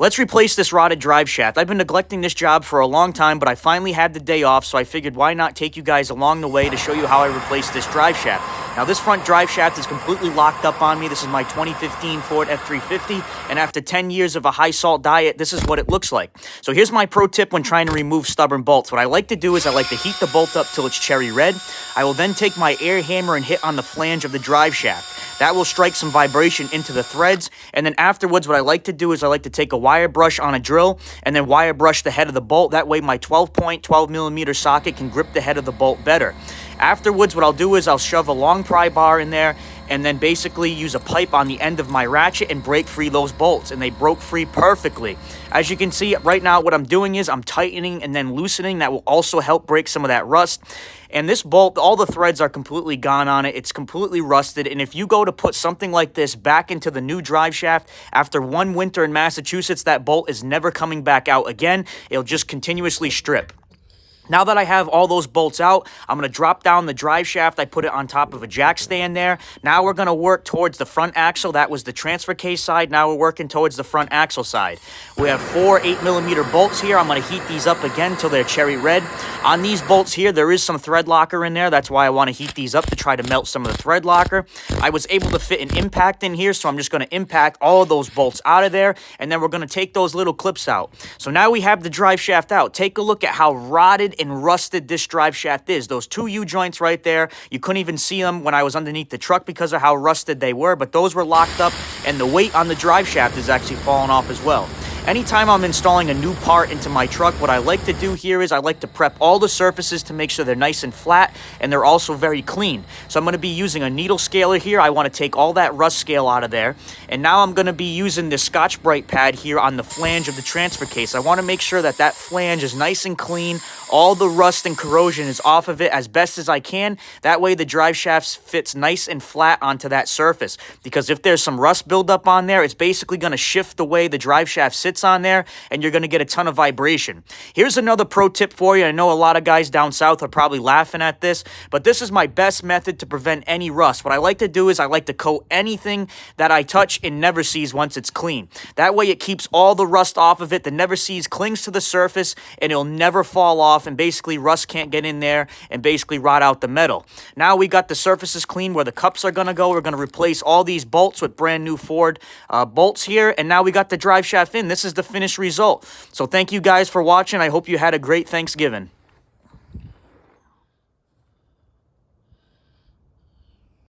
Let's replace this rotted drive shaft. I've been neglecting this job for a long time, but I finally had the day off, so I figured why not take you guys along the way to show you how I replaced this drive shaft. Now, this front drive shaft is completely locked up on me. This is my 2015 Ford F350, and after 10 years of a high-salt diet, this is what it looks like. So here's my pro tip when trying to remove stubborn bolts. What I like to do is I like to heat the bolt up till it's cherry red. I will then take my air hammer and hit on the flange of the drive shaft. That will strike some vibration into the threads, and then afterwards what I like to do is I like to take a wire brush on a drill and then wire brush the head of the bolt. That way my 12mm socket can grip the head of the bolt better. Afterwards, what I'll do is I'll shove a long pry bar in there and then basically use a pipe on the end of my ratchet and break free those bolts, and they broke free perfectly. As you can see right now, what I'm doing is I'm tightening and then loosening. That will also help break some of that rust. And this bolt, all the threads are completely gone on it. It's completely rusted, and if you go to put something like this back into the new drive shaft, after one winter in Massachusetts, that bolt is never coming back out again. It'll just continuously strip. Now that I have all those bolts out, I'm going to drop down the drive shaft. I put it on top of a jack stand there. Now we're going to work towards the front axle. That was the transfer case side. Now we're working towards the front axle side. We have 4 8mm bolts here. I'm going to heat these up again till they're cherry red. On these bolts here, there is some thread locker in there. That's why I want to heat these up to try to melt some of the thread locker. I was able to fit an impact in here, so I'm just going to impact all of those bolts out of there, and then we're going to take those little clips out. So now we have the drive shaft out. Take a look at how rotted and rusted this drive shaft is. Those 2 U-joints right there, you couldn't even see them when I was underneath the truck because of how rusted they were, but those were locked up, and the weight on the drive shaft is actually falling off as well. Anytime I'm installing a new part into my truck, what I like to do here is I like to prep all the surfaces to make sure they're nice and flat, and they're also very clean. So I'm going to be using a needle scaler here. I want to take all that rust scale out of there. And now I'm going to be using this Scotch-Brite pad here on the flange of the transfer case. I want to make sure that that flange is nice and clean. All the rust and corrosion is off of it as best as I can. That way the drive shaft fits nice and flat onto that surface. Because if there's some rust buildup on there, it's basically going to shift the way the drive shaft sits on there, and you're going to get a ton of vibration. Here's another pro tip for you. I know a lot of guys down south are probably laughing at this, but this is my best method to prevent any rust. What I like to do is I like to coat anything that I touch in Never Seez once it's clean. That way it keeps all the rust off of it. The Never Seez clings to the surface, and it'll never fall off, and basically rust can't get in there and basically rot out the metal. Now we got the surfaces clean where the cups are going to go. We're going to replace all these bolts with brand new Ford bolts here, and now we got the drive shaft in. This is the finished result. So thank you guys for watching. I hope you had a great Thanksgiving.